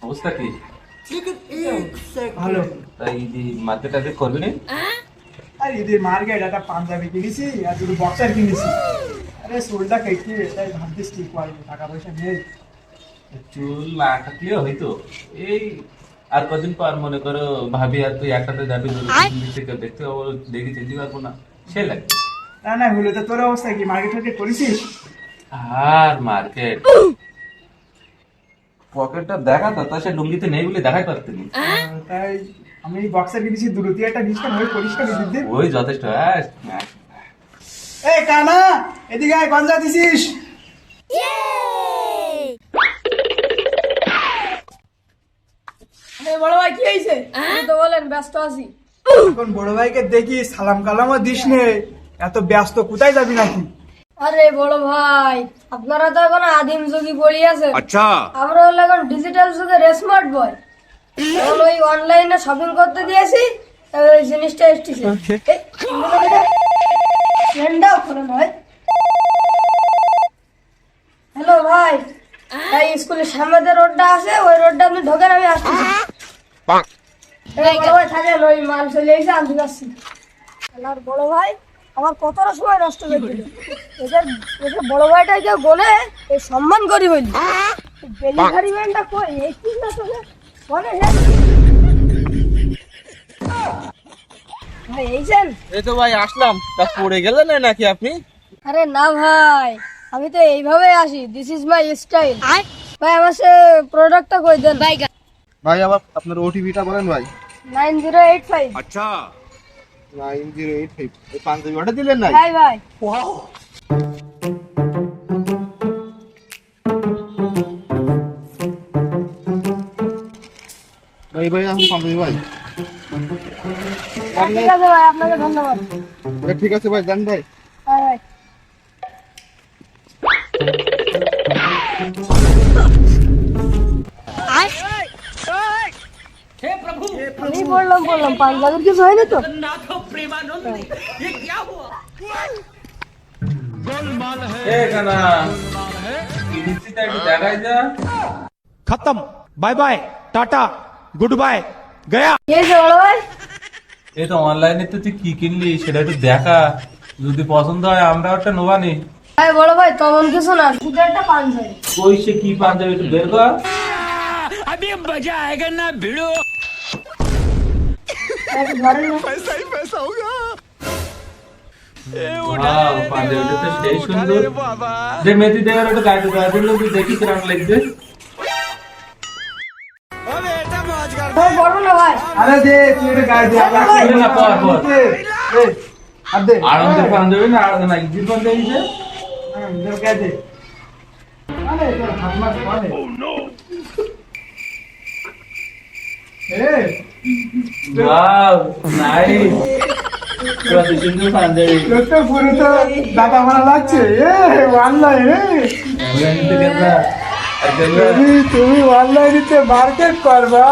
অবস্থা কি? ভালো। তাই ঈদে মার্কেট টার্গেট করবি না? আর ঈদের মার্কেট একটা পাঞ্জাবি কিনেছি আর দুটো বক্সার কিনেছি। আরে সোলটা কেটে তাই ভাবছিস ঠিক করবো, টাকা পয়সা নেই। চুল না কাটলেও হয়তো। এই আর কদিন পর মনে করো ভাবি আর তুই একসাথে যাবি থেকে দেখতে পাবো, দেখি যেতে পারবো না, সে লাগে। না না হলো তো, তোর অবস্থা কি? মার্কেট টার্গেট করেছিস? আর মার্কেট পকেটটা দেখা তো, তা সে লুঙ্গিতে নেই বলে দেখাই পারতেন। তাই আমি বক্সার কিনেছি দুটো, তুই একটা জিনিসটা ভাবে পরিষ্কার দিদি। ওই যথেষ্ট। হ্যাঁ এই কানা, এদিকে আয়, গঞ্জা দিছিস? বড় ভাই কি হয়েছে? আপনি তো বলেন ব্যস্ত আছি। এখন বড় ভাইকে দেখি সালাম কালামও দিস নে, এত ব্যস্ত কোথায় যাবি নাকি? আরে বড় ভাই, আপনারা তো এখন আদিম যুগী পড়ি আছেন। अच्छा আমরা হলো এখন ডিজিটাল যুগের স্মার্ট বয়। এখন ওই অনলাইনে শপিং করতে দিয়েছি, তাই ওই জিনিসটা এসেছে। ফ্রেন্ডটাও করে নয়। হ্যালো ভাই, তাই স্কুলের সামনে যে রোডটা আছে ওই রোডটা আপনি ঢোকেন, আমি আসতেছি। এই বড় ভাই থাকেন, ওই মাল চলে এসে আনতে যাচ্ছি। আর বড় ভাই আমার কতটা সময় নষ্ট করে দিল। এদের এদের বড় ভাইটাই কেউ বলে এই সম্মান করি বলি। ডেলিভারি ম্যানটা কই এই কি না তোলে বলে হে ভাই এইছেন? এই তো ভাই আসলাম। তা পড়ে গেলেন নাকি আপনি? আরে না ভাই, আমি তো এইভাবে আসি, দিস ইজ মাই স্টাইল। ভাই আমার সে প্রোডাক্টটা কই দেন? ভাই আবার আপনার ওটিপিটা বলেন ভাই। 9085। अच्छा 9085। এই পাঞ্জাবি অর্ডার দিলেন না? ভাই ভাই ভাই ভাই আমি পাঞ্জাবি ভাই। ঠিক আছে ভাই, আপনাকে ধন্যবাদ। ঠিক আছে ভাই, দেন ভাই। ভাই ভাই আমি বললাম পাঞ্জাবির কিছু হয়নি তো? এ কানা কি দিচ্ছি তা একটু দেখাই যা। खत्म बाय बाय टाटा गुड बाय गया কি হয়েছে বড় ভাই? এই তো অনলাইনে তো তুই কি কিনলি সেটা একটু দেখা, যদি পছন্দ হয় আমরা একটা নোবানি। ভাই বড় ভাই তেমন কিছু না, শুধু একটা পাঞ্জাবি। কই সে কি পাঞ্জাবি একটু বের কর। अभी मजा आएगा ना भिड़ो একটু ধরেন না। ওয়াও, পাঞ্জাবিটা তো সেই সুন্দর। যে মেথি দেওয়ার একটা গাড়ি দেওয়া দিল, তুই দেখি কিরকম লাগছে। ভাই বড় না ভাই। আরে দে, তুই এটা গায়ে দে। বলে না, পর, পর। আর দে, আনন্দের পাঞ্জাবি না, আর না ঈদের পাঞ্জাবি যে। গায়ে দে। আরে তোর হাত মার পারে। Wow, nice. পুরো সুন্দর পাঞ্জাবি। তোর তো পুরো তো দাদা মারা লাগছে। অনলাইন অনলাইনে গেলা একদম তুমি অনলাইনে মার্কেট করবা।